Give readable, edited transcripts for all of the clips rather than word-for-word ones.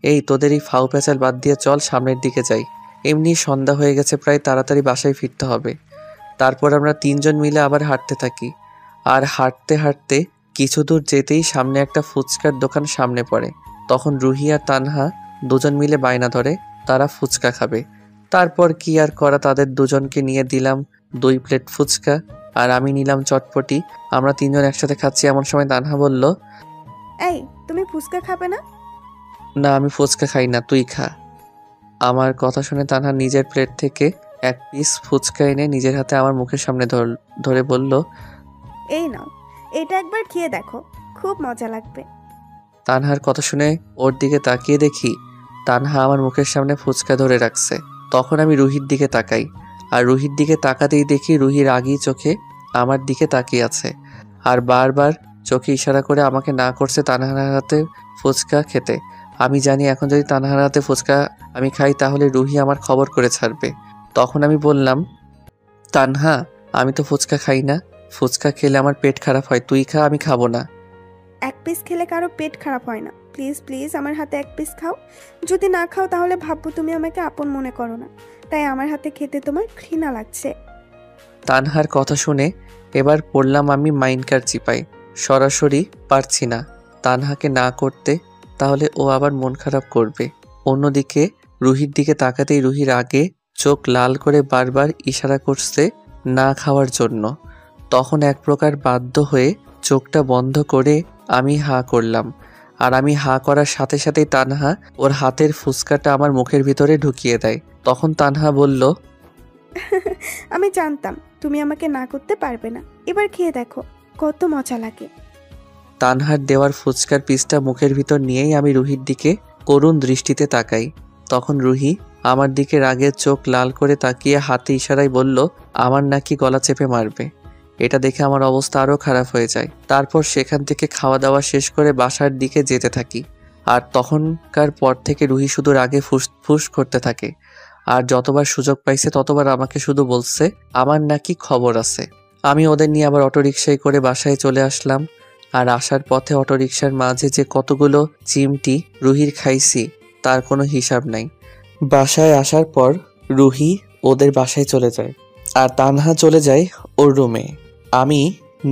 এই তোদের এই ফাউ প্যাচাল বাদ দিয়ে চল সামনের দিকে যাই। এমনি সন্ধ্যা হয়ে গেছে, প্রায় তাড়াতাড়ি বাসায় ফিরতে হবে। তারপর আমরা তিনজন মিলে আবার হাঁটতে থাকি। আর হাঁটতে হাঁটতে কিছু দূর যেতেই সামনে একটা ফুচকার দোকান সামনে পড়ে। তখন রুহি আর তানহা দুজন মিলে বায়না ধরে তারা ফুচকা খাবে। তারপর কি আর করা, তাদের দুজনকে নিয়ে দিলাম 2 প্লেট ফুচকা আর আমি নিলাম চটপটি। আমরা তিনজন একসাথে খাচ্ছি, এমন সময় তানহা বলল, এই তুমি ফুচকা খাবে না? না আমি ফুচকা খাই না, তুই খা। আমার কথা শুনে তানহা নিজের প্লেট থেকে 1 পিস ফুচকা এনে নিজের হাতে আমার মুখের সামনে ধরে বলল, এই নাও, এটা একবার খেয়ে দেখো, খুব মজা লাগবে। তানহার কথা শুনে ওর দিকে তাকিয়ে দেখি তানহা আমার মুখের সামনে ফুচকা ধরে রাখছে। তখন আমি রুহির দিকে তাকাই, আর রুহির দিকে তাকাতেই দেখি রুহির আগেই চোখে আমার দিকে তাকিয়ে আছে আর বারবার চোখে ইশারা করে আমাকে না করছে তানহার হাতে ফুচকা খেতে। আমি জানি এখন যদি তানহার হাতে ফুচকা আমি খাই তাহলে রুহি আমার খবর করে ছাড়বে। তখন আমি বললাম, তানহা আমি তো ফুচকা খাই না, ফুচকা খেলে আমার পেট খারাপ হয়, তুই খা, আমি খাবো না। 1 পিস খেলে কারো পেট খারাপ হয় না। প্লিজ প্লিজ আমার হাতে 1 পিস খাও। যদি না খাও তাহলে ভাববো তুমি আমাকে আপন মনে করো না, তাই আমার হাতে খেতে তোমার ঘৃণা লাগছে। তানহার কথা শুনে এবার পড়লাম আমি মাইনকার চিপায়। সরাসরি পারছি না তানহাকে না করতে, তাহলে ও আবার মন খারাপ করবে। অন্যদিকে রুহির দিকে তাকাতেই রুহির আগে চোখ লাল করে বারবার ইশারা করছে না খাওয়ার জন্য। তখন এক প্রকার বাধ্য হয়ে চোখটা বন্ধ করে আমি হাঁ করলাম। আর আমি হাঁ করার সাথে সাথেই তানহা ওর হাতের ফুচকাটা আমার মুখের ভিতরে ঢুকিয়ে দেয়। তখন তানহা বলল, আমি জানতাম তুমি আমাকে না করতে পারবে না, এবার খেয়ে দেখো কত মজা লাগে। তানহার দেওয়ার ফুচকার পিসটা মুখের ভিতর নিয়েই আমি রুহির দিকে করুণ দৃষ্টিতে তাকাই। তখন রুহি আমার দিকে রাগের চোখ লাল করে তাকিয়ে হাতে ইশারায় বলল আমার নাকি গলা চেপে মারবে। এটা দেখে আমার অবস্থা আরও খারাপ হয়ে যায়। তারপর সেখান থেকে খাওয়া দাওয়া শেষ করে বাসার দিকে যেতে থাকি। আর তখনকার পর থেকে রুহি শুধু রাগে ফুসফুস করতে থাকে। আর যতবার সুযোগ পাইছে ততবার আমাকে শুধু বলছে আমার নাকি খবর আছে। আমি ওদের নিয়ে আবার অটোরিকশায় করে বাসায় চলে আসলাম। আর আসার পথে অটোরিকশার মাঝে যে কতগুলো চিমটি রুহির খাইছি তার কোনো হিসাব নাই। বাসায় আসার পর রুহি ওদের বাসায় চলে যায় আর তানহা চলে যায় ওর রুমে। আমি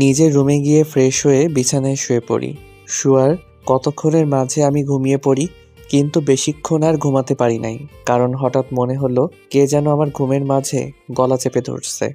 নিজের রুমে গিয়ে ফ্রেশ হয়ে বিছানায় শুয়ে পড়ি। শুয়ার কতক্ষণের মাঝে আমি ঘুমিয়ে পড়ি, কিন্তু বেশিক্ষণ আর ঘুমাতে পারি নাই, কারণ হঠাৎ মনে হলো কে যেন আমার ঘুমের মাঝে গলা চেপে ধরছে।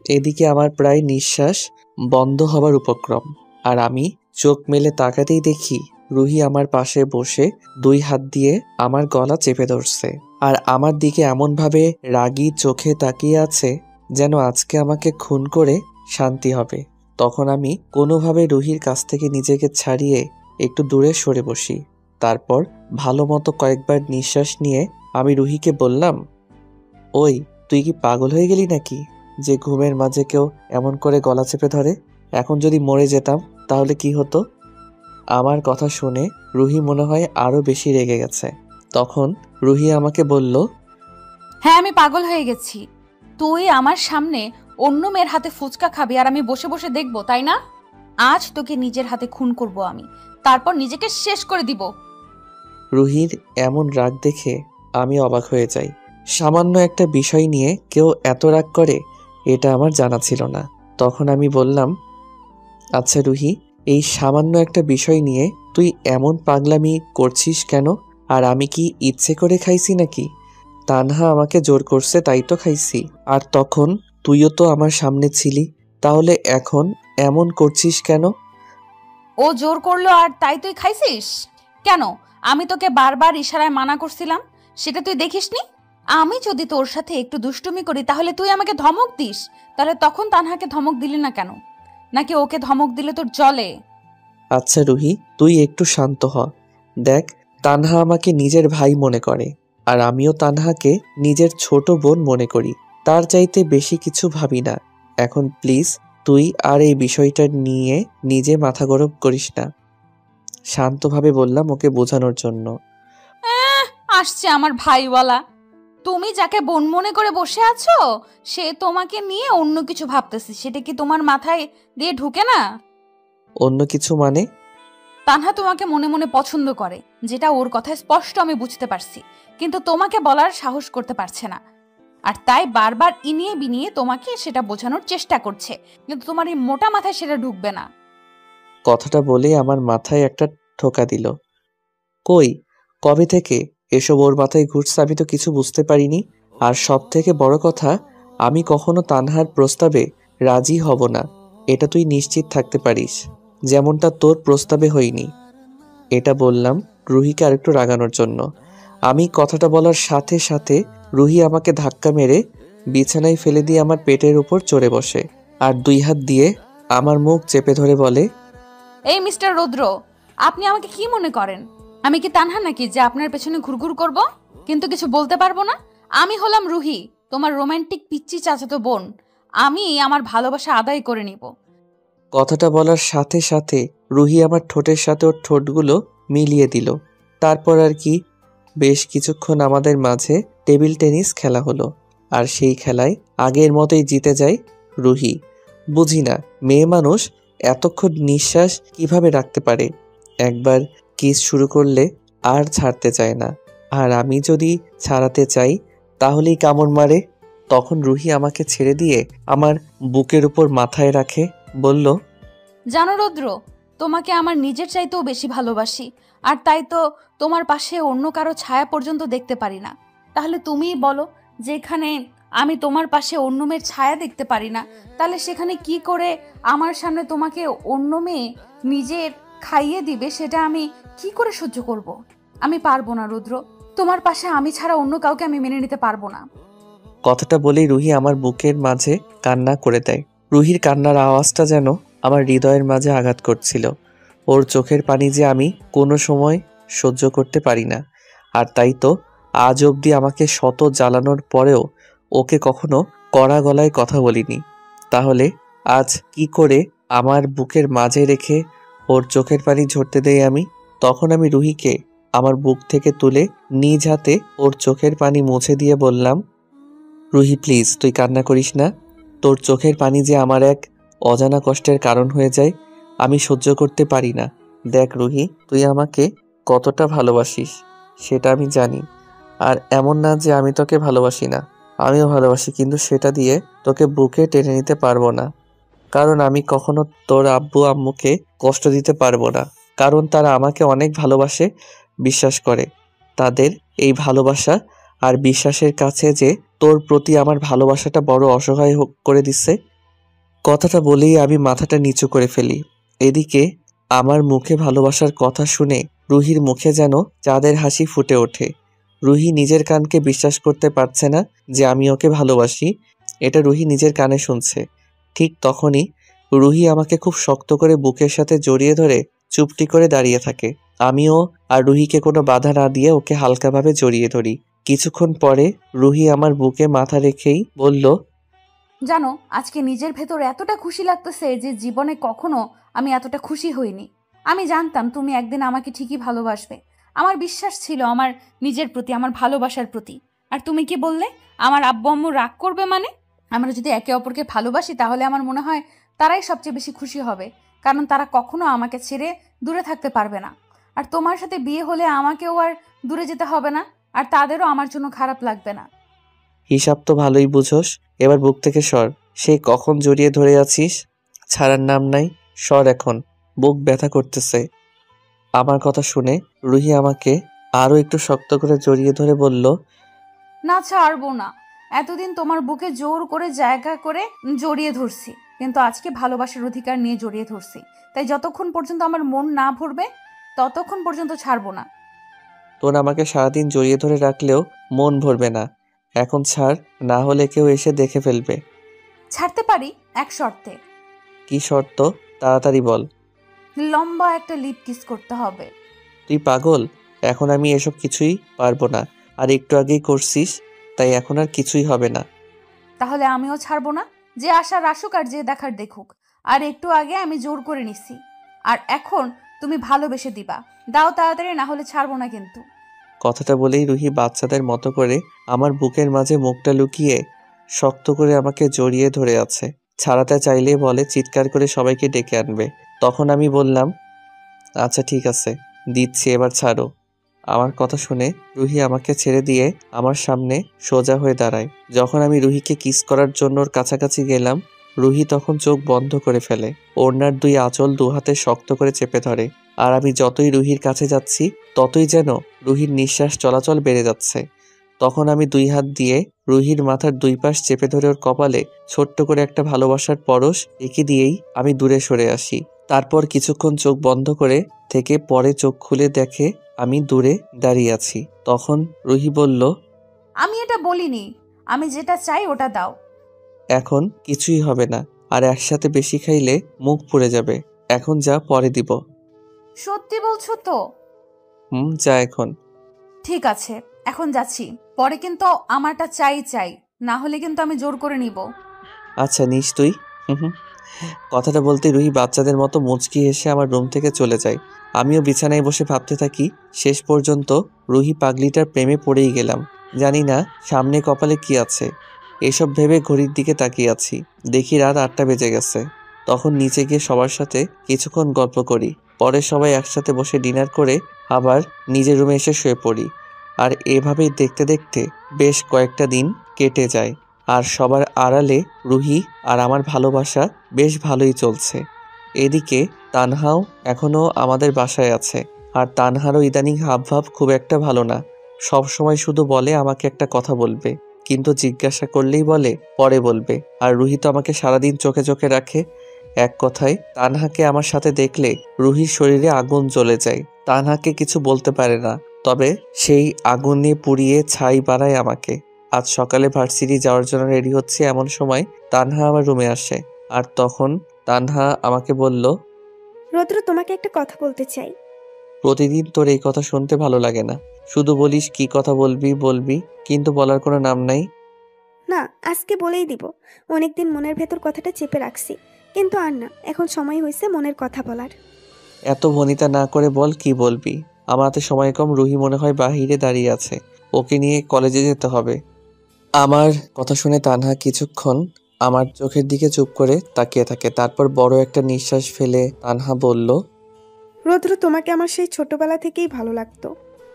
এদিকে আমার প্রায় নিঃশ্বাস বন্ধ হবার উপক্রম, আর আমি চোখ মেলে তাকাতেই দেখি রুহি আমার পাশে বসে 2 হাত দিয়ে আমার গলা চেপে ধরছে আর আমার দিকে এমনভাবে রাগী চোখে তাকিয়ে আছে যেন আজকে আমাকে খুন করে শান্তি হবে। তখন আমি কোনোভাবে রুহির কাছ থেকে নিজেকে ছাড়িয়ে একটু দূরে সরে বসি। তারপর ভালো মতো কয়েকবার নিঃশ্বাস নিয়ে আমি রুহিকে বললাম, ওই তুই কি পাগল হয়ে গেলি নাকি যে ঘুমের মাঝে কেউ এমন করে গলা চেপে ধরে? এখন যদি মরে যেতাম তাহলে কি হতো? আমার কথা শুনে রুহি মনে হয় আরো বেশি রেগে গেছে। তখন রুহি আমাকে বলল, হ্যাঁ আমি পাগল হয়ে গেছি। তুই আমার সামনে অন্য মেয়ের হাতে ফুচকা খাবি আর আমি বসে বসে দেখবো, তাই না? আজ তোকে নিজের হাতে খুন করব আমি, তারপর নিজেকে শেষ করে দিব। রুহির এমন রাগ দেখে আমি অবাক হয়ে যাই। সামান্য একটা বিষয় নিয়ে কেউ এত রাগ করে এটা আমার জানা ছিল না। তখন আমি বললাম, আচ্ছা রুহি, এই সামান্য একটা বিষয় নিয়ে তুই এমন পাগলামি করছিস কেন? আর আমি কি ইচ্ছে করে খাইছি নাকি? তানহা আমাকে জোর করছে তাই তো খাইছি। আর তখন তুইও তো আমার সামনে ছিলি, তাহলে এখন এমন করছিস কেন? ও জোর করলো আর তাই তুই খাইছিস কেন? আমি তোকে বারবার ইশারায় মানা করছিলাম, সেটা তুই দেখিসনি? আমি যদি তোর সাথে একটু দুষ্টুমি করি তাহলে তুই আমাকে ধমক দিস, তাহলে তখন তানহাকে ধমক দিলি না কেন? নাকি ওকে ধমক দিলে তোর জলে? আচ্ছা রুহি, তুই একটু শান্ত হ। দেখ, তানহা আমাকে নিজের ভাই মনে করে, আর আমিও তানহাকে নিজের ছোট বোন মনে করি। তার চাইতে বেশি কিছু ভাবি না। এখন প্লিজ তুই আর এই বিষয়টা নিয়ে নিজে মাথা গরম করিস না। শান্তভাবে বললাম ওকে বোঝানোর জন্য। আসছে আমার ভাইওয়ালা। তুমি যাকে বোন মনে করে বসে আছো সে তোমাকে নিয়ে অন্য কিছু ভাবতেছে, সেটা কি তোমার মাথায় দিয়ে ঢুকে না? অন্য কিছু মানে? তানহা তোমাকে মনে মনে পছন্দ করে, যেটা ওর কথায় স্পষ্ট আমি বুঝতে পারছি, কিন্তু তোমাকে বলার সাহস করতে পারছে না। আর তাই বারবার ইনিয়ে বিনিয়ে তোমাকে সেটা বোঝানোর চেষ্টা করছে, কিন্তু তোমার এই মোটা মাথায় সেটা ঢুকবে না। কথাটা বলেই আমার মাথায় একটা ঠোকা দিল। কই, কবে থেকে এসব ওর মাথায় ঘুরছে আমি তো কিছু বুঝতে পারিনি। আর সব থেকে বড় কথা, আমি কখনো তানহার প্রস্তাবে রাজি হব না, এটা তুই নিশ্চিত থাকতে পারিস, যেমনটা তোর প্রস্তাবে হইনি। এটা বললাম রুহিকে আরেকটু রাগানোর জন্য। আমি কথাটা বলার সাথে সাথে রুহি আমাকে ধাক্কা মেরে বিছানায় ফেলে দিয়ে আমার পেটের উপর চড়ে বসে আর 2 হাত দিয়ে আমার মুখ চেপে ধরে বলে, এই মিস্টার রুদ্র, আপনি আমাকে কি মনে করেন? আমি কি তানহা নাকি যে আপনার পেছনে ঘুরঘুর করব, কিন্তু কিছু বলতে পারবো না? আমি হলাম রুহি, তোমার রোমান্টিক পিচ্চি চাচাতো বোন। আমি আমার ভালোবাসা আদায় করে নিব। কথাটা বলার সাথে সাথে রুহি আমার ঠোঁটের সাথে ওর ঠোঁটগুলো মিলিয়ে দিল। তারপর আর কি, বেশ কিছুক্ষণ আমাদের মাঝে টেবিল টেনিস খেলা হলো। আর সেই খেলায় আগের মতোই জিতে যায় রুহি। বুঝি না মেয়ে মানুষ এতক্ষণ নিঃশ্বাস কিভাবে রাখতে পারে। একবার কিস শুরু করলে আর ছাড়তে চায় না, আর আমি যদি ছাড়াতে চাই তাহলেই কামড় মারে। তখন রুহি আমাকে ছেড়ে দিয়ে আমার বুকের উপর মাথায় রাখে, বলল, জানো রুদ্র, তোমাকে আমার নিজের চাইতেও বেশি ভালোবাসি, আর তাই তো তোমার পাশে অন্য কারো ছায়া পর্যন্ত দেখতে পারি না। তাহলে তুমিই বলো, যেখানে আমি তোমার পাশে অন্য মেয়ের ছায়া দেখতে পারি না, তাহলে সেখানে কি করে আমার সামনে তোমাকে অন্য মেয়ে নিজের খাইয়ে দিবে, সেটা আমি কি করে সহ্য করব? আমি পারবো না রুদ্র, তোমার পাশে আমি ছাড়া অন্য কাউকে আমি মেনে নিতে পারবো না। কথাটা বলেই রুহি আমার বুকের মাঝে কান্না করে দেয়। রুহির কান্নার আওয়াজটা যেন আমার হৃদয়ের মাঝে আঘাত করছিল। ওর চোখের পানি যে আমি কোনো সময় সহ্য করতে পারি না। আর তাই তো আজ অবধি আমাকে শত জ্বালানোর পরেও ওকে কখনো কড়া গলায় কথা বলিনি। তাহলে আজ কি করে আমার বুকের মাঝে রেখে ওর চোখের পানি ঝরতে দেই আমি? তখন আমি রুহিকে আমার বুক থেকে তুলে নিজ হাতে ওর চোখের পানি মুছে দিয়ে বললাম, রুহি প্লিজ তুই কান্না করিস না। তোর চোখের পানি যে আমার এক অজানা কষ্টের কারণ হয়ে যায়, আমি সহ্য করতে পারি না। দেখ রুহি, তুই আমাকে কতটা ভালোবাসিস সেটা আমি জানি। আর এমন না যে আমি তোকে ভালোবাসি না, আমিও ভালোবাসি, কিন্তু সেটা দিয়ে তোকে বুকে টেনে নিতে পারবো না। কারণ আমি কখনো তোর আব্বু আম্মুকে কষ্ট দিতে পারবো না, কারণ তারা আমাকে অনেক ভালোবাসে, বিশ্বাস করে। তাদের এই ভালোবাসা আর বিশ্বাসের কাছে যে তোর প্রতি আমার ভালোবাসাটা বড় অসহায় করে দিচ্ছে। কথাটা বলেই আমি মাথাটা নিচু করে ফেলি। এদিকে আমার মুখে ভালোবাসার কথা শুনে রুহির মুখে যেন চাঁদের হাসি ফুটে ওঠে। রুহি নিজের কানকে বিশ্বাস করতে পারছে না যে আমি ওকে ভালোবাসি, এটা রুহি নিজের কানে শুনছে। ঠিক তখনই রুহি আমাকে খুব শক্ত করে বুকের সাথে জড়িয়ে ধরে চুপটি করে দাঁড়িয়ে থাকে। আমিও আর রুহিকে কোনো বাধা না দিয়ে ওকে হালকাভাবে জড়িয়ে ধরি। কিছুক্ষণ পরে রুহি আমার বুকে মাথা রেখেই বলল, জানো, আজকে নিজের ভেতর এতটা খুশি লাগতেছে যে জীবনে কখনো আমি এতটা খুশি হইনি। আমি জানতাম তুমি একদিন আমাকে ঠিকই ভালোবাসবে। আমার বিশ্বাস ছিল আমার নিজের প্রতি, আমার ভালোবাসার প্রতি। আর তুমি কি বললে, আমার আব্বু আম্মু রাগ করবে? মানে আমরা যদি একে অপরকে ভালোবাসি তাহলে আমার মনে হয় তারাই সবচেয়ে বেশি খুশি হবে, কারণ তারা কখনো আমাকে ছেড়ে দূরে থাকতে পারবে না। আর তোমার সাথে বিয়ে হলে আমাকেও আর দূরে যেতে হবে না, আর তাদেরও আমার জন্য খারাপ লাগবে না। হিসাব তো ভালোই বুঝোস, এবার বুক থেকে সর। সেই কখন জড়িয়ে ধরে আছিস, ছাড়ার নাম নাই, সর এখন, বুক ব্যথা করতেছে। আমার কথা শুনে রুহি আমাকে আরো একটু শক্ত করে জড়িয়ে ধরে বলল, না, ছাড়বো না। এতদিন তোমার বুকে জোর করে জায়গা করে জড়িয়ে ধরছি, কিন্তু আজকে ভালোবাসার অধিকার নিয়ে জড়িয়ে ধরছি। তাই যতক্ষণ পর্যন্ত আমার মন না ভরবে ততক্ষণ পর্যন্ত ছাড়বো না। তোর আমাকে সারাদিন জড়িয়ে ধরে রাখলেও মন ভরবে না, এখন ছাড়, না হলে কেউ এসে দেখে ফেলবে। ছাড়তে পারি এক শর্তে। কি শর্ত, তাড়াতাড়ি বল। লম্বা একটা লিপ কিস করতে হবে। তুই পাগল? এখন আমি এসব কিছুই পারবো না। আর একটু আগেই করছিস, তাই এখন আর কিছুই হবে না। তাহলে আমিও ছাড়বো না। যে আশার আসুক আর যে দেখার দেখুক। আর একটু আগে আমি জোর করে নিছি, আর এখন তুমি ভালোবেসে দিবা। দাও তাড়াতাড়ি, না হলে ছাড়বো না কিন্তু। কথাটা বলেই রুহি বাচ্চাদের মতো করে আমার বুকের মাঝে মুখটা লুকিয়ে শক্ত করে আমাকে জড়িয়ে ধরে আছে। ছাড়াতে চাইলে বলে চিৎকার করে সবাইকে ডেকে আনবে। তখন আমি বললাম, আচ্ছা ঠিক আছে, দিচ্ছি, এবার ছাড়ো। আমার কথা শুনে রুহি আমাকে ছেড়ে দিয়ে আমার সামনে সোজা হয়ে দাঁড়ায়। যখন আমি রুহিকে কিস করার জন্য ওর কাছাকাছি গেলাম, রুহি তখন চোখ বন্ধ করে ফেলে। ওড়নার দুই আঁচল দু হাতে শক্ত করে চেপে ধরে। আর আমি যতই রুহির কাছে যাচ্ছি ততই যেন রুহির নিঃশ্বাস চলাচল বেড়ে যাচ্ছে। তখন আমি দুই হাত দিয়ে রুহির মাথার দুই পাশ চেপে ধরে ওর কপালে ছোট্ট করে একটা ভালোবাসার পরশ এঁকে দিয়েই আমি দূরে সরে আসি। তারপর কিছুক্ষণ চোখ বন্ধ করে থেকে পরে চোখ খুলে দেখে আমি দূরে দাঁড়িয়ে আছি। তখন রুহি বলল, আমি এটা বলিনি, আমি যেটা চাই ওটা দাও। এখন কিছুই হবে না, আর একসাথে বেশি খাইলে মুখ পুড়ে যাবে। এখন যা, পরে দিব। সত্যি বলছো তো? যা এখন। ঠিক আছে, এখন যাচ্ছি। পরে কিন্তু আমারটা চাই চাই, না হলে কিন্তু আমি জোর করে নিব। আচ্ছা নিস তুই। হুম। কথাটা বলতে রুহি বাচ্চাদের মতো মুচকি হেসে আমার রুম থেকে চলে যায়। আমিও বিছানায় বসে ভাবতে থাকি। শেষ পর্যন্ত রুহি পাগলিটার প্রেমে পড়েই গেলাম। জানি না সামনে কপালে কি আছে। এসব ভেবে ঘড়ির দিকে তাকিয়ে আছি। দেখি রাত 8টা বেজে গেছে। তখন নিচে গিয়ে সবার সাথে কিছুক্ষণ গল্প করি। পরে সবাই একসাথে বসে ডিনার করে আবার নিজের রুমে এসে শুয়ে পড়ি। আর এভাবেই দেখতে দেখতে বেশ কয়েকটা দিন কেটে যায়। আর সবার আড়ালে রুহি আর আমার ভালোবাসা বেশ ভালোই চলছে। এদিকে তানহাও এখনও আমাদের বাসায় আছে। আর তানহারও ইদানিং হাবভাব খুব একটা ভালো না। সব সময় শুধু বলে আমাকে একটা কথা বলবে, কিন্তু জিজ্ঞাসা করলেই বলে পরে বলবে। আর রুহি তো আমাকে সারাদিন চোখে চোখে রাখে। এক কথায় তানহাকে আমার সাথে দেখলে রুহির শরীরে আগুন জ্বলে যায়। তানহাকে কিছু বলতে পারে না, তবে সেই আগুনে পুড়িয়ে ছাই বানায় আমাকে। আজ সকালে ভার্সিটি যাওয়ার জন্য রেডি হচ্ছে, এমন সময় তানহা আমার রুমে আসে। আর তখন তানহা আমাকে বলল, রৌদ্র, তোমাকে একটা কথা বলতে চাই। প্রতিদিন তোর এই কথা শুনতে ভালো লাগে না। শুধু বলিস কি কথা বলবি বলবি, কিন্তু বলার কোনো নাম নাই। না, আজকে বলেই দিব। অনেকদিন মনের ভেতর কথাটা চেপে রাখছি, কিন্তু আর না, এখন সময় হয়েছে মনের কথা বলার। এত ভনিতা না করে বল কি বলবি। আমার হাতে সময় কম। রুহি মনে হয় বাহিরে দাঁড়িয়ে আছে, ওকে নিয়ে কলেজে যেতে হবে। আমার কথা শুনে তানহা কিছুক্ষণ আমার চোখের দিকে চুপ করে তাকিয়ে থাকে। তারপর বড় একটা নিঃশ্বাস ফেলে তানহা বলল, রৌদ্র, তোমাকে আমার সেই ছোটবেলা থেকেই ভালো লাগতো।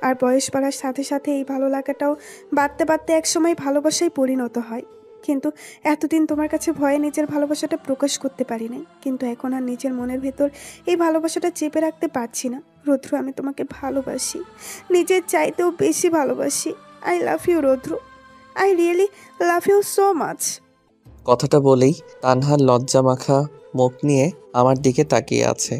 আর বয়স বাড়ার সাথে সাথে এই ভালো লাগাটাও বাড়তে বাড়তে একসময় ভালোবাসায় পরিণত হয়। কিন্তু এতদিন তোমার কাছে ভয়ে নিজের ভালোবাসাটা প্রকাশ করতে পারি নাই, কিন্তু এখন আর নিজের মনের ভেতর এই ভালোবাসাটা চেপে রাখতে পারছি না। রৌদ্র, আমি তোমাকে ভালোবাসি, নিজের চাইতেও বেশি ভালোবাসি। I love you Roudro, I really love you so much. কথাটা বলেই তানহার লজ্জা মাখা মুখ নিয়ে আমার দিকে তাকিয়ে আছে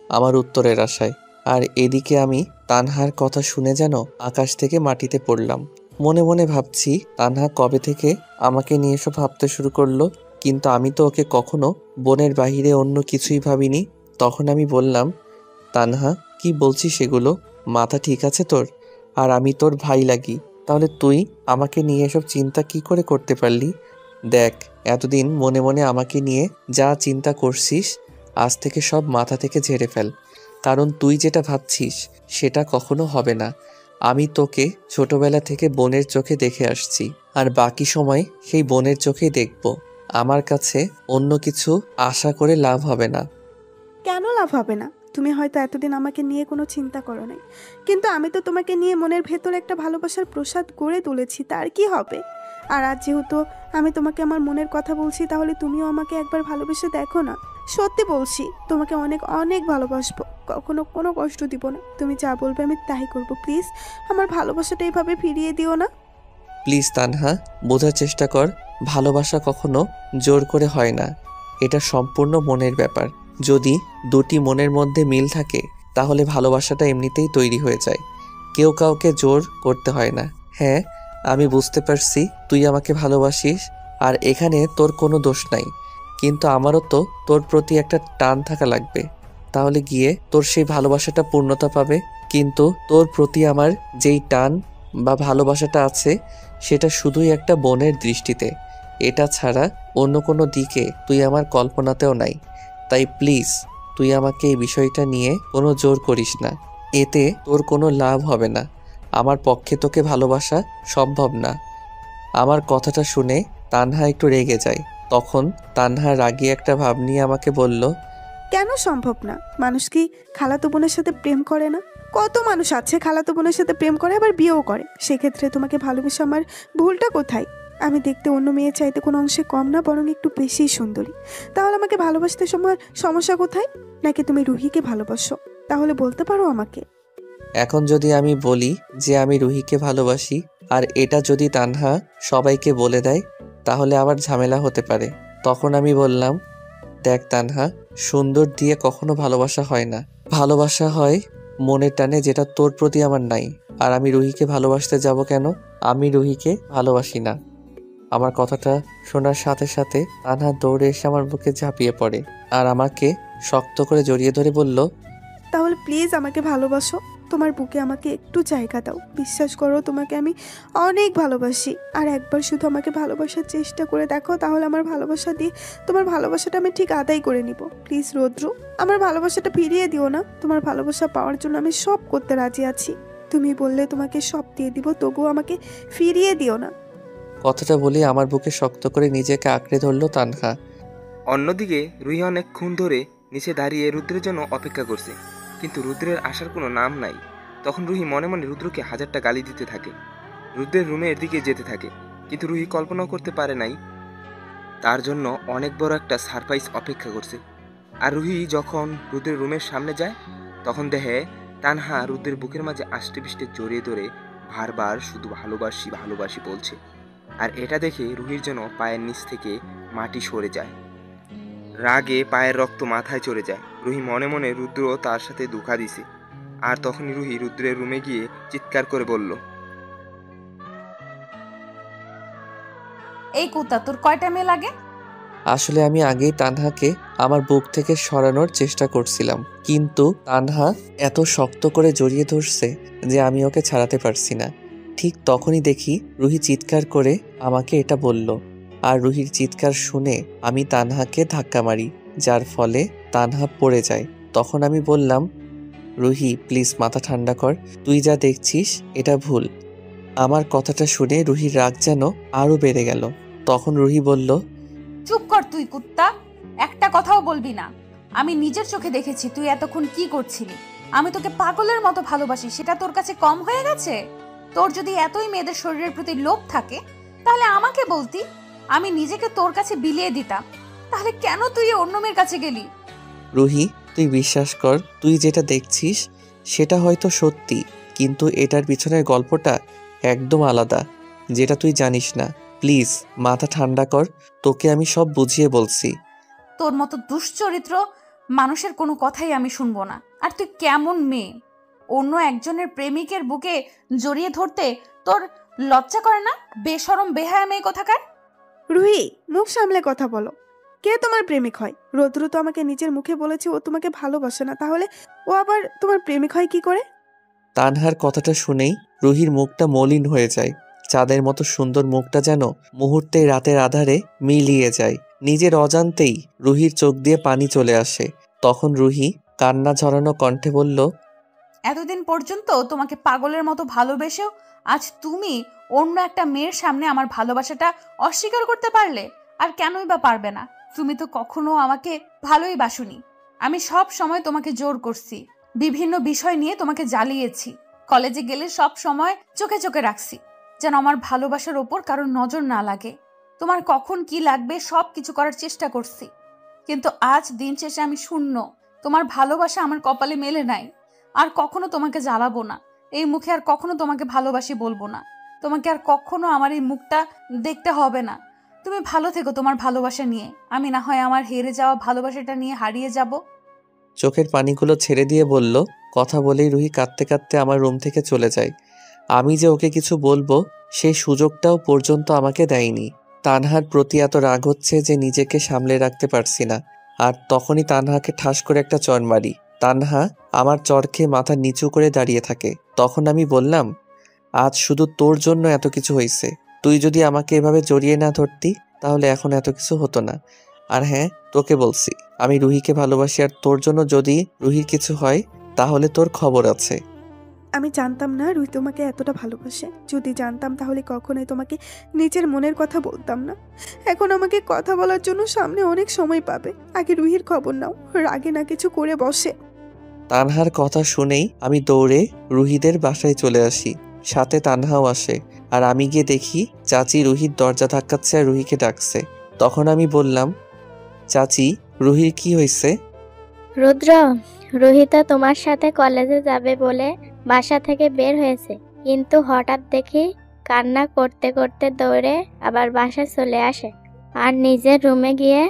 আমার উত্তরের আশায়। আর এদিকে আমি তানহার কথা শুনে যেন আকাশ থেকে মাটিতে পড়লাম। মনে মনে ভাবছি, তানহা কবে থেকে আমাকে নিয়ে এসব ভাবতে শুরু করলো, কিন্তু আমি তো ওকে কখনো বোনের বাহিরে অন্য কিছুই ভাবিনি। তখন আমি বললাম, তানহা কি বলছিস সেগুলো? মাথা ঠিক আছে তোর? আর আমি তোর ভাই লাগি, তাহলে তুই আমাকে নিয়ে এসব চিন্তা কি করে করতে পারলি? দেখ, এতদিন মনে মনে আমাকে নিয়ে যা চিন্তা করছিস, আজ থেকে সব মাথা থেকে ঝেড়ে ফেল। কারণ তুই যেটা ভাবছিস সেটা কখনো হবে না। আমি তোকে ছোটবেলা থেকে বোনের চোখে দেখে আসছি, আর বাকি সময় সেই বোনের চোখেই দেখব। আমার কাছে অন্য কিছু আশা করে লাভ হবে না। কেন লাভ হবে না? তুমি হয়তো এতদিন আমাকে নিয়ে কোনো চিন্তা করো নাই, কিন্তু আমি তো তোমাকে নিয়ে মনের ভেতর একটা ভালোবাসার প্রসাদ গড়ে তুলেছি, তার কি হবে? আর আজ যেহেতু আমি তোমাকে আমার মনের কথা বলছি, তাহলে তুমিও আমাকে একবার ভালোবেসে দেখো না। সত্যি বলছি, তোমাকে অনেক অনেক ভালোবাসবো, কখনো কোনো কষ্ট দিব না। তুমি যা বলবে আমি তাই করবো। প্লিজ আমার ভালোবাসাটা এইভাবে ফিরিয়ে দিও না। প্লিজ তানহা, বোঝার চেষ্টা কর। ভালোবাসা কখনো জোর করে হয় না, এটা সম্পূর্ণ মনের ব্যাপার। যদি দুটি মনের মধ্যে মিল থাকে তাহলে ভালোবাসাটা এমনিতেই তৈরি হয়ে যায়, কেউ কাউকে জোর করতে হয় না। হ্যাঁ, আমি বুঝতে পারছি তুই আমাকে ভালোবাসিস, আর এখানে তোর কোনো দোষ নাই, কিন্তু আমারও তো তোর প্রতি একটা টান থাকা লাগবে, তাহলে গিয়ে তোর সেই ভালোবাসাটা পূর্ণতা পাবে। কিন্তু তোর প্রতি আমার যেই টান বা ভালোবাসাটা আছে সেটা শুধুই একটা বোনের দৃষ্টিতে, এটা ছাড়া অন্য কোনো দিকে তুই আমার কল্পনাতেও নাই। তাই প্লিজ তুই আমাকে এই বিষয়টা নিয়ে কোনো জোর করিস না, এতে তোর কোনো লাভ হবে না। আমার পক্ষে তোকে ভালোবাসা সম্ভব না। আমার কথাটা শুনে তানহা একটু রেগে যায়। তখন তানহা রাগী একটা ভাব নিয়ে আমাকে বলল, কেন সম্ভব না? মানুষ কি খালাতো বোনের সাথে প্রেম করে না? কত মানুষ আছে খালাতো বোনের সাথে প্রেম করে আবার বিয়েও করে। সেক্ষেত্রে তোমাকে ভালোবেসে আমার ভুলটা কোথায়? আমি দেখতে অন্য মেয়ে চাইতে কোনো অংশে কম না, বরং একটু বেশিই সুন্দরী। তাহলে আমাকে ভালোবাসতে সময় সমস্যা কোথায়? নাকি তুমি রুহিকে ভালোবাসো? তাহলে বলতে পারো আমাকে। এখন যদি আমি বলি যে আমি রুহিকে ভালোবাসি, আর এটা যদি তানহা সবাইকে বলে দেয়, তাহলে আবার ঝামেলা হতে পারে। তখন আমি বললাম, দেখ তানহা, সুন্দর দিয়ে কখনো ভালোবাসা হয় না। ভালোবাসা হয় মনের টানে, যেটা তোর প্রতি আমার নাই। আর আমি রুহিকে ভালোবাসতে যাব কেন? আমি রুহিকে ভালোবাসি না। আমার কথাটা শোনার সাথে সাথে তানহা দৌড়ে এসে আমার বুকে ঝাঁপিয়ে পড়ে আর আমাকে শক্ত করে জড়িয়ে ধরে বলল, তাহলে প্লিজ আমাকে ভালোবাসো। তোমার বুকে আমাকে একটু জায়গা দাও। বিশ্বাস করো, তোমাকে আমি অনেক ভালোবাসি। আর একবার শুধু আমাকে ভালোবাসার চেষ্টা করে দেখো, তাহলে আমার ভালোবাসা দিয়ে তোমার ভালোবাসাটা আমি ঠিক আদায় করে নিব। প্লিজ রৌদ্র, আমার ভালোবাসাটা ফিরিয়ে দিও না। তোমার ভালোবাসা পাওয়ার জন্য আমি সব করতে রাজি আছি। তুমি বললে তোমাকে সব দিয়ে দিব, তবুও আমাকে ফিরিয়ে দিও না। কথাটা বলে আমার বুকে শক্ত করে নিজেকে আঁকড়ে ধরল তানহা। অন্যদিকে রুহি অনেকক্ষণ ধরে নিচে দাঁড়িয়ে রুদ্রের জন্য অপেক্ষা করছে, কিন্তু রুদ্রের আসার কোনো নাম নাই। তখন রুহি মনে মনে রুদ্রকে হাজারটা গালি দিতে থাকে। রুদ্রের রুমের দিকে যেতে থাকে, কিন্তু রুহি কল্পনাও করতে পারে নাই তার জন্য অনেক বড় একটা সারপ্রাইজ অপেক্ষা করছে। আর রুহি যখন রুদ্রের রুমের সামনে যায়, তখন দেখে তানহা রুদ্রের বুকের মাঝে আষ্টে পিষ্টে জড়িয়ে ধরে বারবার শুধু ভালোবাসি ভালোবাসি বলছে। আর এটা দেখে রুহির যেন পায়ের নিচ থেকে মাটি সরে যায়। রাগে পায়ের রক্ত মাথায় চড়ে যায়। রুহি মনে মনে রুদ্র তার সাথে ধোঁকা দিছে। আর তখনই রুহি রুদ্রের রুমে গিয়ে চিৎকার করে বলল, এই কুত্তা, তোর কয়টা মেয়ে লাগে? আসলে আমি আগেই তানহাকে আমার বুক থেকে সরানোর চেষ্টা করছিলাম, কিন্তু তানহা এত শক্ত করে জড়িয়ে ধরছে যে আমি ওকে ছাড়াতে পারছি না। ঠিক তখনই দেখি রুহি চিৎকার করে আমাকে এটা বলল। আর রুহির চিৎকার শুনে আমি তানহাকে ধাক্কা মারি, যার ফলে তানহা পড়ে যায়। তখন আমি বললাম, রুহি প্লিজ মাথা ঠান্ডা কর, তুই যা দেখছিস এটা ভুল। আমার কথাটা শুনে রুহির রাগ যেন আরো বেড়ে গেল। তখন রুহি বলল, চুপ কর তুই কুত্তা, একটা কথাও বলবি না। আমি নিজের চোখে দেখেছি তুই এতক্ষণ কি করছিলি। আমি তোকে পাগলের মতো ভালোবাসি, সেটা তোর কাছে কম হয়ে গেছে? তোর যদি এতই মেয়েদের শরীরের প্রতি লোভ থাকে, তাহলে আমাকে বলতি, আমি নিজেকে তোর কাছে বিলিয়ে দিতাম। তাহলে কেন তুই অন্য মেয়ের কাছে গেলি? রুহি তুই বিশ্বাস কর, তুই যেটা দেখছিস সেটা হয়তো সত্যি, কিন্তু এটার পিছনের গল্পটা একদম আলাদা, যেটা তুই জানিস না। প্লিজ মাথা ঠান্ডা কর, তোকে আমি সব বুঝিয়ে বলছি। তোর মতো দুশ্চরিত্র মানুষের কোনো কথাই আমি শুনবো না। আর তুই কেমন মেয়ে? অন্য একজনের প্রেমিকের বুকে জড়িয়ে ধরতে তোর লজ্জা করে না? বেশরম বেহায়া মেয়ে কোথাকার। রুহি, মুখ সামলে কথা বলো। কে তোমার প্রেমিক হয়? রৌদ্র তো আমাকে নিজের মুখে বলেছে ও তোমাকে ভালোবাসে না, তাহলে ও আবার তোমার প্রেমিক হয় কি করে? তানহার কথাটা শুনেই রুহির মুখটা মলিন হয়ে যায়। চাঁদের মতো সুন্দর মুখটা যেন মুহূর্তেই রাতের আধারে মিলিয়ে যায়। নিজের অজান্তেই রুহির চোখ দিয়ে পানি চলে আসে। তখন রুহি কান্না ঝরানো কণ্ঠে বলল, এতদিন পর্যন্ত তোমাকে পাগলের মতো ভালোবেসেও আজ তুমি অন্য একটা মেয়ের সামনে আমার ভালোবাসাটা অস্বীকার করতে পারলে? আর কেনই বা পারবে না? তুমি তো কখনো আমাকে ভালোই বাসুনি। আমি সব সময় তোমাকে জোর করছি, বিভিন্ন বিষয় নিয়ে তোমাকে জ্বালিয়েছি। কলেজে গেলে সব সময় চোখে চোখে রাখছি, যেন আমার ভালোবাসার ওপর কারোর নজর না লাগে। তোমার কখন কি লাগবে সব কিছু করার চেষ্টা করছি, কিন্তু আজ দিন শেষে আমি শূন্য। তোমার ভালোবাসা আমার কপালে মেলে নাই। আর কখনো তোমাকে জ্বালাবো না, এই মুখে আর কখনো তোমাকে ভালোবাসি বলবো না। তোমাকে আর কখনো আমার এই মুখটা দেখতে হবে না। তুমি ভালো থেকো তোমার ভালোবাসা নিয়ে, আমি না হয় আমার হেরে যাওয়া ভালোবাসাটা নিয়ে হারিয়ে যাব। চোখের পানিগুলো ছেড়ে দিয়ে বলল। কথা বলেই রুহি কাঁদতে কাঁদতে আমার রুম থেকে চলে যায়। আমি যে ওকে কিছু বলবো সেই সুযোগটাও পর্যন্ত আমাকে দেয়নি। তানহার প্রতি এত রাগ হচ্ছে যে নিজেকে সামলে রাখতে পারছি না। আর তখনই তানহাকে ঠাস করে একটা চড় মারি। তানহা আমার চড় খেয়ে মাথা নিচু করে দাঁড়িয়ে থাকে। তখন আমি বললাম, আজ শুধু তোর জন্য এত কিছু হয়েছে। তুই যদি আমাকে এভাবে জড়িয়ে না ধরতি, তাহলে এখন এত কিছু হতো না। আর হ্যাঁ, তোকে বলছি, আমি রুহিকে ভালোবাসি, আর তোর জন্য যদি রুহির কিছু হয় তাহলে তোর খবর আছে। আমি জানতাম না রুহি তোমাকে এতটা ভালোবাসে। যদি জানতাম তাহলে কখনোই তোমাকে নিজের মনের কথা বলতাম না। এখন আমাকে কথা বলার জন্য সামনে অনেক সময় পাবে। আগে রুহির খবর নাও, রাগে না কিছু করে বসে। তানহার কথা শুনেই আমি দৌড়ে রুহিদের বাসায় চলে আসি, সাথে তানহাও আসে। আর আমি গিয়ে দেখি চাচি রুহির দরজা ধাক্কাচ্ছে আর রুহিকে ডাকছে। তখন আমি বললাম, চাচি, রুহির কি হয়েছে? রুদ্র, রোহিতা তোমার সাথে কলেজে যাবে বলে বাসা থেকে বের হয়েছে, কিন্তু হঠাৎ দেখি কান্না করতে করতে দৌড়ে আবার বাসায় চলে আসে আর নিজের রুমে গিয়ে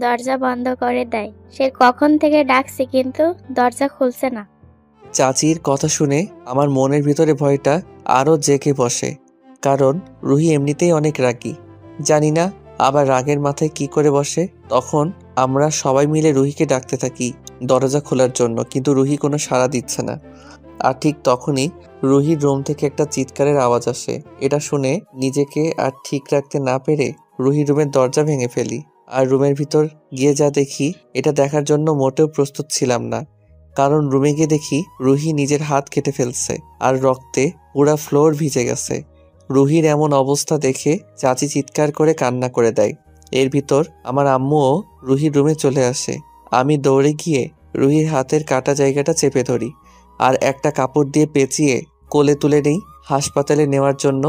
দরজা বন্ধ করে দেয়। সে কখন থেকে ডাকছে কিন্তু দরজা খুলছে না। চাচির কথা শুনে আমার মনের ভিতরে ভয়টা আরও জেঁকে বসে, কারণ রুহি এমনিতেই অনেক রাগী। জানি না আবার রাগের মাথায় কি করে বসে। তখন আমরা সবাই মিলে রুহিকে ডাকতে থাকি দরজা খোলার জন্য, কিন্তু রুহি কোনো সাড়া দিচ্ছে না। আর ঠিক তখনই রুহির রুম থেকে একটা চিৎকারের আওয়াজ আসে। এটা শুনে নিজেকে আর ঠিক রাখতে না পেরে রুহির রুমের দরজা ভেঙে ফেলি। আর রুমের ভিতর গিয়ে যা দেখি, এটা দেখার জন্য মোটেও প্রস্তুত ছিলাম না। কারণ রুমে গিয়ে দেখি রুহি নিজের হাত কেটে ফেলছে আর রক্তে পুরা ফ্লোর ভিজে গেছে। রুহির এমন অবস্থা দেখে চাচি চিৎকার করে কান্না করে দেয়। এর ভিতর আমার আম্মুও রুহির রুমে চলে আসে। আমি দৌড়ে গিয়ে রুহির হাতের কাটা জায়গাটা চেপে ধরি আর একটা কাপড় দিয়ে পেঁচিয়ে কোলে তুলে নেই হাসপাতালে নেওয়ার জন্য।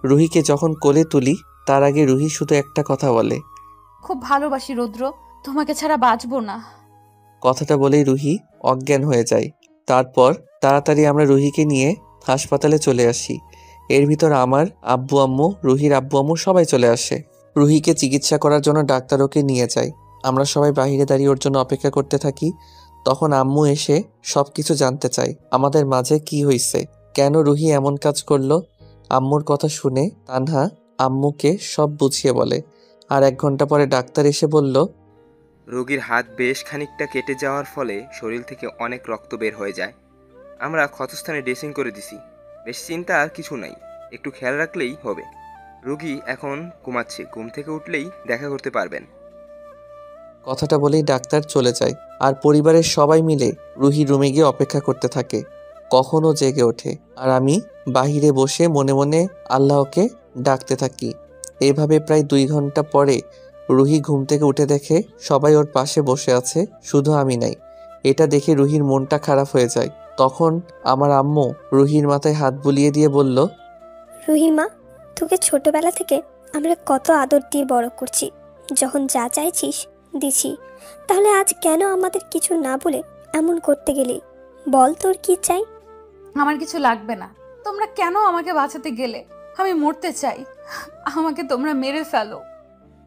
রুহিকে যখন কোলে তুলি তার আগে রুহি শুধু একটা কথা বলে, খুব ভালোবাসি রুদ্র, তোমাকে ছাড়া বাঁচবো না। কথাটা বলেই রুহি অজ্ঞান হয়ে যায়। তারপর তাড়াতাড়ি আমরা রুহিকে নিয়ে হাসপাতালে চলে আসি। এর ভিতর আমার আব্বু আম্মু, রুহির আব্বু আম্মু সবাই চলে আসে। রুহিকে চিকিৎসা করার জন্য ডাক্তার ওকে নিয়ে যায়। আমরা সবাই বাইরে দাঁড়িয়ে ওর জন্য অপেক্ষা করতে থাকি। তখন আম্মু এসে সব কিছু জানতে চায়, আমাদের মাঝে কি হয়েছে, কেন রুহি এমন কাজ করলো। আম্মুর কথা শুনে তানহা আম্মুকে সব বুঝিয়ে বলে। আর 1 ঘন্টা পরে ডাক্তার এসে বলল, রোগীর হাত বেশ খানিকটা কেটে যাওয়ার ফলে শরীর থেকে অনেক রক্ত বের হয়ে যায়। আমরা ক্ষতস্থানে ড্রেসিং করে দিছি। বেশ চিন্তা আর কিছু নাই, একটু খেয়াল রাখলেই হবে। রোগী এখন ঘুমাচ্ছে, ঘুম থেকে উঠলেই দেখা করতে পারবেন। কথাটা বলেই ডাক্তার চলে যায়। আর পরিবারের সবাই মিলে রুহি রুমে গিয়ে অপেক্ষা করতে থাকে কখনো জেগে ওঠে। আর আমি বাহিরে বসে মনে মনে আল্লাহকে ডাকতে থাকি। এইভাবে প্রায় 2 ঘন্টা পরে রুহি ঘুম থেকে উঠে দেখে সবাই ওর পাশে বসে আছে, শুধু আমি নাই। এটা দেখে রুহির মনটা খারাপ হয়ে যায়। তখন আমার আম্মু রুহির মাথায় হাত বুলিয়ে দিয়ে বলল, রুহিমা, তোকে ছোটবেলা থেকে আমরা কত আদর দিয়ে বড় করছি, যখন যা চাইছিস দিছি, তাহলে আজ কেন আমাদের কিছু না বলে এমন করতে গেলি? বল তোর কি চাই? আমার কিছু লাগবে না। তোমরা কেন আমাকে বাঁচাতে গেলে? আমি মরতে চাই, আমাকে তোমরা মেরে ফেলো।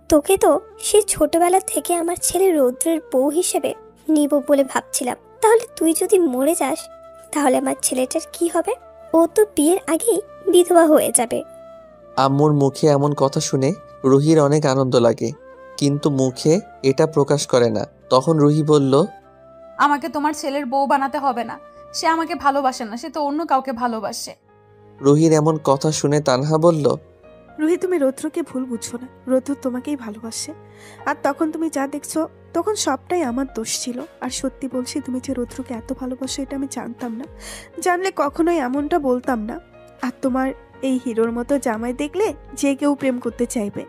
তোকে তো সে ছোটবেলা থেকে আমার ছেলে রৌদ্রের বউ হিসেবে নিব বলে ভাবছিলাম। তাহলে তুই যদি মরে যাস তাহলে আমার ছেলেটার কি হবে? ও তো বিয়ের আগেই বিধবা হয়ে যাবে। আম্মুর মুখে এমন কথা শুনে রুহির অনেক আনন্দ লাগে, কিন্তু মুখে এটা প্রকাশ করে না। তখন রুহি বলল, আমাকে তোমার ছেলের বউ বানাতে হবে না। সে আমাকে ভালোবাসে না, সে তো অন্য কাউকে ভালোবাসে। রুহির এমন কথা শুনে তানহা বলল, রুহি, তুমি রৌদ্রকে ভুল বুঝছো না। রৌদ্র তোমাকেই ভালোবাসে। আর তখন তুমি যা দেখছো তখন সবটাই আমার দোষ ছিল। আর সত্যি বলছি, তুমি যে রৌদ্রকে এত ভালোবাসো এটা আমি জানতাম না। জানলে কখনোই এমনটা বলতাম না। আর তোমার এই হিরোর মতো জামাই দেখলে যে কেউ প্রেম করতে চাইবে।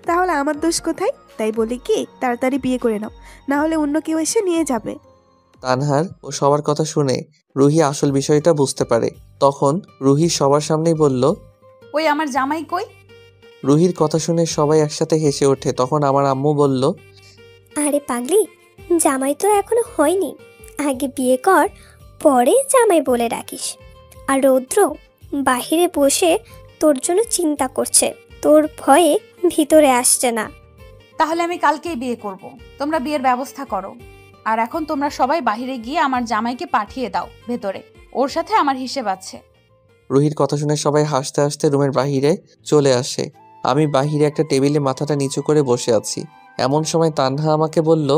তাহলে আমার দোষ কোথায়? তাই বলি কি, তাড়াতাড়ি বিয়ে করে নাও, না হলে অন্য কেউ এসে নিয়ে যাবে। তানহার ও সবার কথা শুনে রুহি আসল বিষয়টা বুঝতে পারে। তখন রুহি সবার সামনেই বলল, ওই আমার জামাই কই? রুহির কথা শুনে সবাই একসাথে হেসে ওঠে। তখন আমার আম্মু বলল, আরে পাগলি, জামাই তো এখনো হয়নি, আগে বিয়ে কর, পরে জামাই বলে ডাকিস। আর রৌদ্র বাহিরে বসে তোর জন্য চিন্তা করছে, তোর ভয়ে ভিতরে আসছে না। তাহলে আমি কালকেই বিয়ে করব। তোমরা বিয়ের ব্যবস্থা করো। আর এখন তোমরা সবাই বাইরে গিয়ে আমার জামাইকে পাঠিয়ে দাও ভেতরে, ওর সাথে আমার হিসেব আছে। রুহির কথা শুনে সবাই হাসতে হাসতে রুমের বাহিরে চলে আসে। আমি বাহিরে একটা টেবিলে মাথাটা নিচু করে বসে আছি। এমন সময় তানহা আমাকে বলল,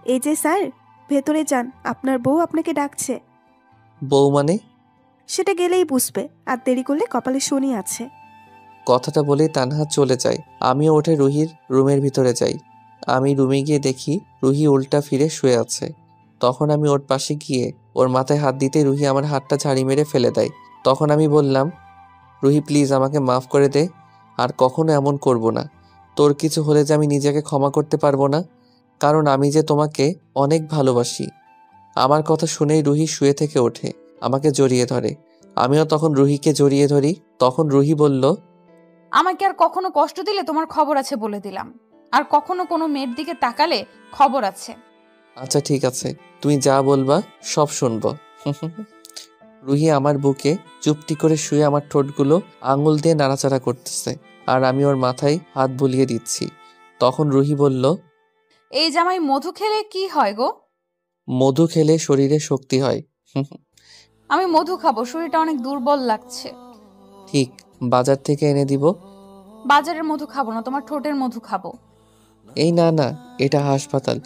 এই যে স্যার, ভেতরে যান, আপনার বউ আপনাকে ডাকছে। বউ মানে? সেটা গেলেই বুঝবে, আর দেরি করলে কপালে শনি আছে। কথাটা বলেই তানহা চলে যায়। আমিও উঠে রুহির রুমের ভিতরে যাই। আমি রুমে গিয়ে দেখি রুহি উল্টা ফিরে শুয়ে আছে। তখন আমি ওর পাশে গিয়ে ওর মাথায় হাত দিতে রুহি আমার হাতটা ঝাড়ি মেরে ফেলে দেয়। তখন আমি বললাম, রুহি প্লিজ আমাকে মাফ করে দে, আর কখনো এমন করব না। তোর কিছু হলে যে আমি নিজেকে ক্ষমা করতে পারবো না, কারণ আমি যে তোমাকে অনেক ভালোবাসি। আমার কথা শুনেই রুহি শুয়ে থেকে ওঠে, আমাকে জড়িয়ে ধরে। আমিও তখন রুহিকে জড়িয়ে ধরি। তখন রুহি বলল, আমাকে আর কখনো কষ্ট দিলে তোমার খবর আছে বলে দিলাম, আর কখনো কোনো মেয়ের দিকে তাকালে খবর আছে। আচ্ছা ঠিক আছে, তুমি যা বলবা সব শুনবো। রুহি আমার বুকে চুপটি করে শুয়ে আমার ঠোঁটগুলো আঙুল দিয়ে নাড়াচাড়া করতেছে, আর আমি ওর মাথায় হাত বুলিয়ে দিচ্ছি। তখন রুহি বলল, এই জামাই মধু খেলে কি হয় গো? মধু খেলে শরীরে শক্তি হয়। আমি মধু খাবো, শরীরটা অনেক দুর্বল লাগছে। ঠিক, বাজার থেকে এনে দিব। বাজারের মধু খাবো না, তোমার ঠোঁটের মধু খাবো। এই না না, এটা হাসপাতাল,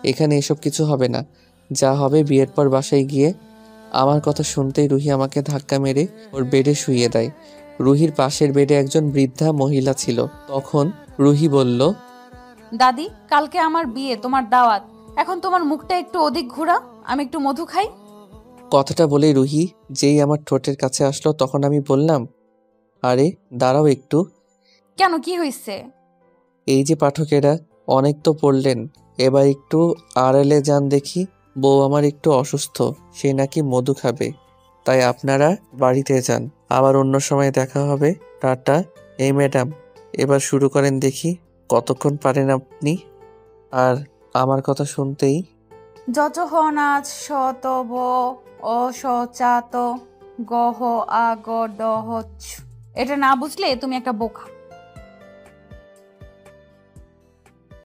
এখানে এসব কিছু হবে না। যা হবে বিয়ের পর বাসায় গিয়ে। আমার কথা শুনতেই রুহি আমাকে ধাক্কা মেরে ওর বেডে শুইয়ে দেয়। রুহির পাশের বেডে একজন বৃদ্ধা মহিলা ছিল। তখন রুহি বলল, দাদি, কালকে আমার বিয়ে, তোমার দাওয়াত। এখন তোমার মুখটা একটু ওদিক ঘোরা, আমি একটু মধু খাই। কথাটা বলে রুহি যেই আমার ঠোঁটের কাছে আসলো, তখন আমি বললাম, আরে দাঁড়াও একটু। কেন, কি হয়েছে? এই যে পাঠকেরা, অনেক তো পড়লেন, এবার একটু আড়ালে যান দেখি। বউ আমার একটু অসুস্থ, সে নাকি মধু খাবে, তাই আপনারা বাড়িতে যান, আবার অন্য সময় দেখা হবে। টাটা। এই ম্যাডাম, এবার শুরু করেন দেখি কতক্ষণ পারেন আপনি। আর আমার কথা শুনতেই যজহনাথ শতব অসচাত গহ আগডহ। এটা না বুঝলে তুমি একটা বোকা।